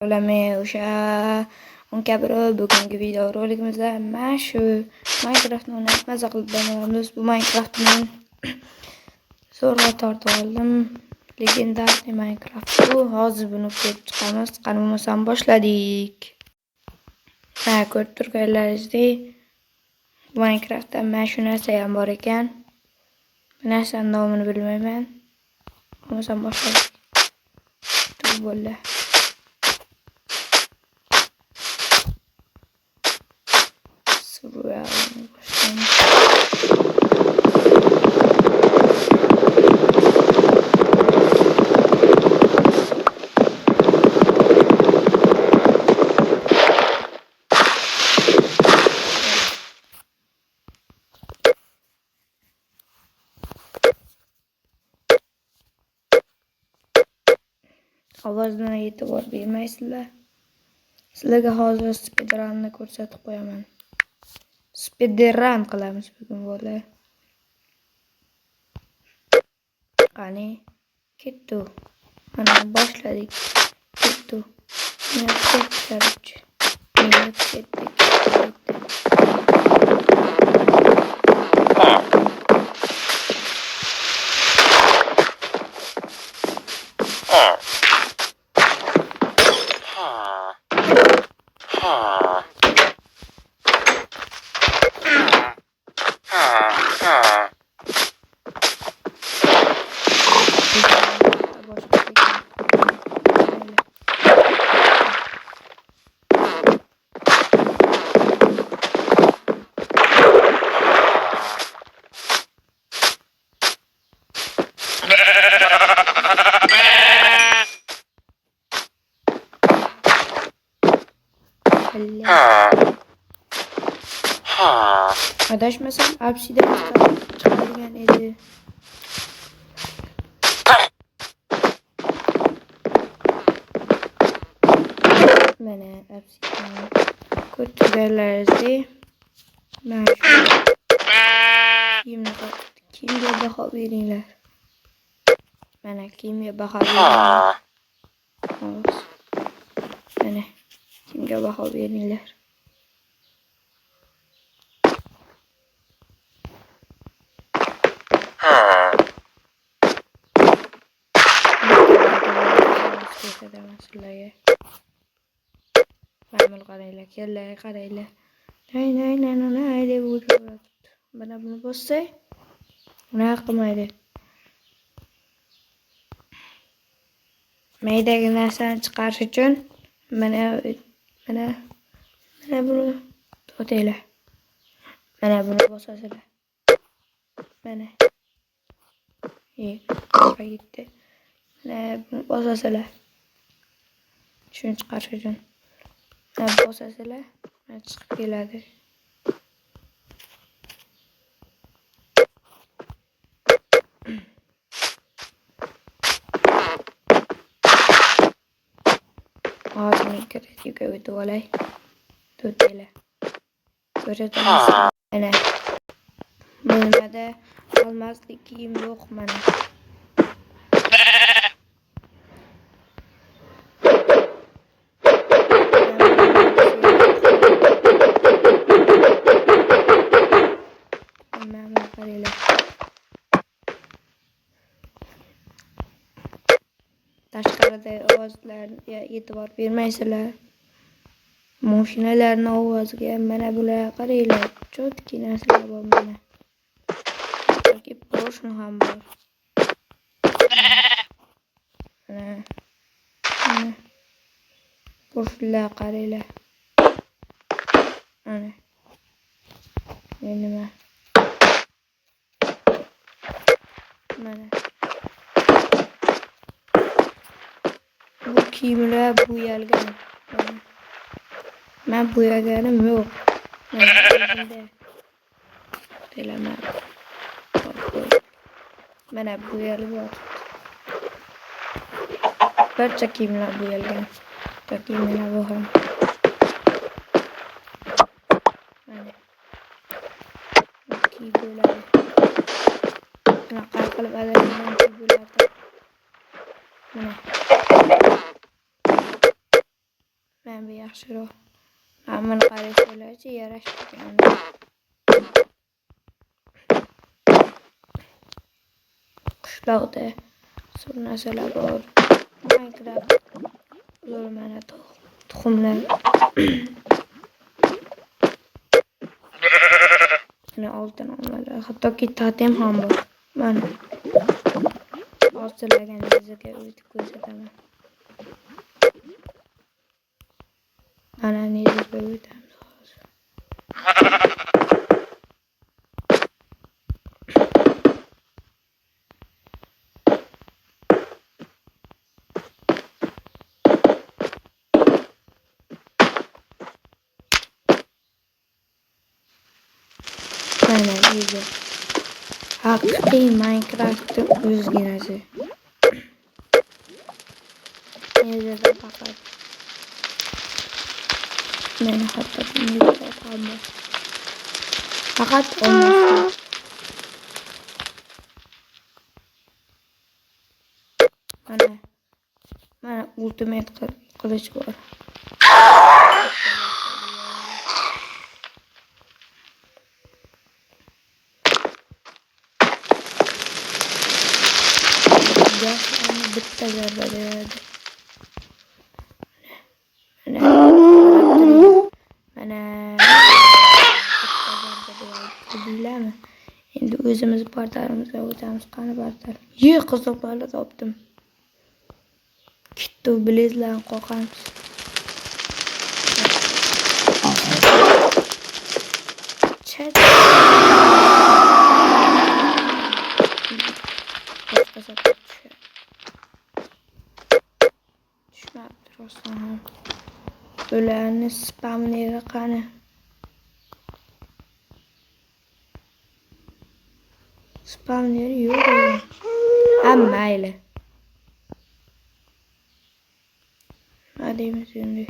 Olamay o'sha kabi bugungi video roligimizda mana shu Minecraftni o'ynab maza qilib bo'lamiz. Bu Minecraftni zo'rg'a tortib oldim. Legendarniy Minecraft bu. Hozir buni ko'rib chiqamiz. Qani bo'lmasam boshladik. Ha, ko'rib turganlaringizdek Minecraftda mana shu narsa ham bor ekan. Bu narsaning nomini bilmayman. Bo'lmasam boshladik. Bu bo'ldi. Ovozdan e'tibor bermaysizlar. Sizlarga hozir speedrunni ko'rsatib qo'yaman. Speedrun qilamiz bugun bolalar. Qani, ketdi. Mana boshladik. Ketdi. Ketdik. Adashmasam apsidan chiqargan edi. Mana apsidan ko'rganlaringizdek mana shu kiyimga baho beringlar. Mana kiyimga baho beringlar. Mana kiyimga baho beringlar. Ma'mul qaranglar, kellar qaranglar. Nay deb uradi. Mana buni bossak, unaqa qilmaydi. Maydagi narsani chiqarish uchun mana buni to'taylar. Mana buni bosasizlar. Mana. Qaytdi. Mana buni bosasizlar. Shuni chiqarish uchun. Mana bosasizlar, mana chiqib keladi. Hozir kreativga o'tib olay. To'taylar. Ko'rsatamiz. Mana. Bunada olmaslik kiyim yo'q mana. Tashqarida ovozlarga e'tibor bermaysizlar. Mashinalarning ovoziga mana bular qaranglar. Chotki narsalar bor mana. Yoki Porsche ham bor. Mana. Porschelar qaranglar. Mana. Nima? Mana. Bu kiyimlar bo'yalgan. Men bo'yaganim yo'q. Mana bo'yalib yotibdi. Barcha kiyimlar bo'yalgan. Yoki mana bu ham. Mana. Kiy bo'ladi. Bunaqa qilib adashgan kiy bo'ladi. Mana. Men bir yaxshiroq. Mana qarasanglarchi, yarashmagan. Qishloqda sur narsalar bor. Minecraft ular mana tuxumlar. Mana oltin olmalar. Hattoki totem ham bor. Mana hozirlaganingizdek o'tib ko'rsataman. Mana nizga o'tamiz hozir. Mana nizga. Haqiqiy Minecraft'da o'zginasi. Nizga faqat meni hatto nizga qoldi. Faqat olmasa. Mana ultimate qilich bor. Onu bitta zarba beradi. Mana bilaman. Endi o'zimiz portalimizga o'tamiz. Qani portal. Qiziqlarni topdim. Kitto bilezlarni qoqamiz. Chat. Tushmabdi rostdan ham. Bularni spamlari qani? Spamlari yo'q. Ha, mayli. Hadi endi.